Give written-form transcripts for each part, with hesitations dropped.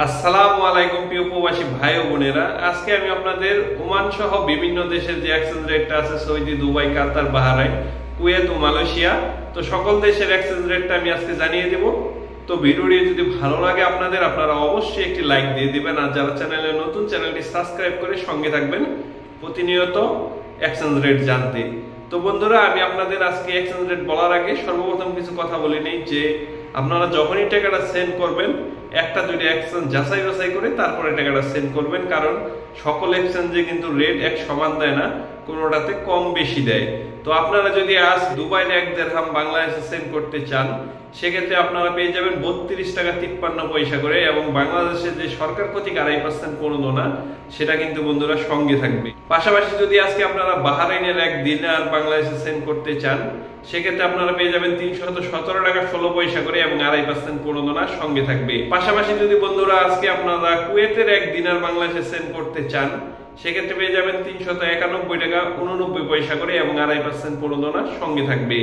আসসালামু আলাইকুম প্রিয় প্রবাসী ভাই ও বোনেরা, আজকে আমি আপনাদের ওমান সহ বিভিন্ন দেশের যে এক্সচেঞ্জ রেটটা আছে সৌদি, দুবাই, কাতার, বাহরাইন, কুয়েত ও মালয়েশিয়া, তো সকল দেশের এক্সচেঞ্জ রেটটা আমি আজকে জানিয়ে দেব। তো ভিডিওটি যদি ভালো লাগে আপনারা অবশ্যই একটি লাইক দিয়ে দিবেন, আর যারা চ্যানেলে নতুন চ্যানেলটি সাবস্ক্রাইব করে সঙ্গে থাকবেন প্রতিনিয়ত এক্সচেঞ্জ রেট জানতে। তো বন্ধুরা, আমি আপনাদের আজকে এক্সচেঞ্জ রেট বলার আগে সর্বপ্রথম কিছু কথা বলে নেই যে আপনারা যখনই টাকাটা সেন্ড করবেন একটা দুইটা এক্সচেঞ্জ যাচাই বাছাই করে তারপরে টাকাটা সেন্ড করবেন, কারণ সকল এক্সচেঞ্জে কিন্তু রেট এক সমান দেয় না, কোনোটাতে কম বেশি দেয়। তো আপনারা যদি আজ দুবাইয়ের 1 দিরহাম বাংলাদেশে সেন্ড করতে চান, সেক্ষেত্রে আপনারা পেয়ে যাবেন 32 টাকা 53 পয়সা করে, এবং বাংলাদেশের যে সরকার কর্তৃক 2.5% প্রণোদনা সেটা কিন্তু বন্ধুরা সঙ্গে থাকবে। পাশাপাশি যদি আজকে আপনারা বাহরাইনের 1 দিনার বাংলাদেশে সেন্ড করতে চান, সেক্ষেত্রে আপনারা পেয়ে যাবেন 317 টাকা 16 পয়সা করে, এবং 2.5% প্রণোদনা সঙ্গে থাকবে। পাশাপাশি যদি বন্ধুরা আজকে আপনারা কুয়েতের 1 দিনার বাংলাদেশে সেন্ড করতে চান, সেক্ষেত্রে পেয়ে যাবেন 391 টাকা 89 পয়সা করে, এবং 2.5% প্রণোদনা সঙ্গে থাকবে।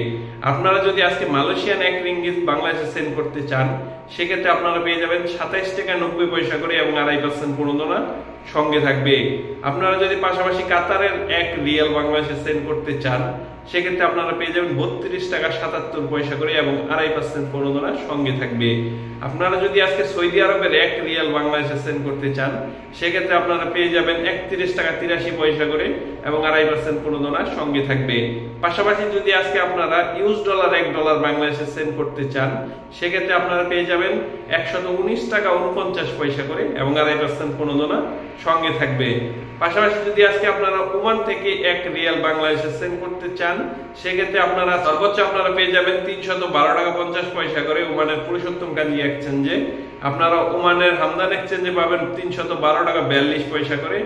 আপনারা যদি আজকে মালয়েশিয়ান 1 রিঙ্গিত বাংলাদেশে সেন্ড করতে চান, সেক্ষেত্রে আপনারা পেয়ে যাবেন 27 টাকা 90 পয়সা করে, এবং 2.5% প্রণোদনা সঙ্গে থাকবে। আপনারা যদি পাশাপাশি কাতারের 1 রিয়াল বাংলাদেশে সেন্ড করতে চান, সেক্ষেত্রে আপনারা পেয়ে যাবেন 32 টাকা 77 পয়সা করে, এবং 2.5% প্রণোদনা সঙ্গে থাকবে। আপনারা যদি আজকে সৌদি আরবের 1 রিয়াল বাংলাদেশে সেন্ড করতে চান, সেক্ষেত্রে আপনারা পেয়ে যাবেন 31 টাকা 83 পয়সা করে, এবং 2.5% প্রণোদনা সঙ্গে থাকবে। পাশাপাশি যদি আজকে আপনারা ইউএস ডলার 1 ডলার বাংলাদেশে সেন্ড করতে চান, সেক্ষেত্রে আপনারা পেয়ে যাবেন 119 টাকা 49 পয়সা করে, এবং 2.5% প্রণোদনা সঙ্গে থাকবে। পাশাপাশি যদি আজকে আপনারা ওমান থেকে 1 রিয়াল বাংলাদেশে সেন্ড করতে চান, সেক্ষেত্রে আপনারা সর্বোচ্চ আপনারা পেয়ে যাবেন 312 টাকা 50 পয়সা করে ওমানের পুরুষোত্তম কাজী এক্সচেঞ্জে। আপনারা ওমানের হামদান এক্সচেঞ্জে পাবেন 312 টাকা 42 পয়সা করে,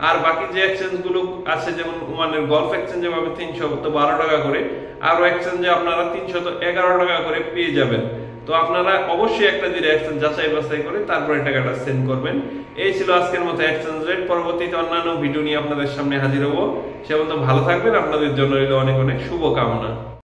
আর বাকি যে এক্সচেঞ্জ গুলো আছে যেমন ওমানের গলফ এক্সচেঞ্জে পাবেন 312 টাকা করে, আর এক্সচেঞ্জে আপনারা 311 টাকা করে পেয়ে যাবেন। তো আপনারা অবশ্যই একটা দিন এক্সচেঞ্জ যাচাই বাছাই করে তারপরে টাকাটা সেন্ড করবেন। এই ছিল আজকের মতো এক্সচেঞ্জ রেট। পরবর্তীতে অন্যান্য ভিডিও নিয়ে আপনাদের সামনে হাজির হব। সে পর্যন্ত ভালো থাকবেন। আপনাদের জন্য রইল অনেক অনেক শুভকামনা।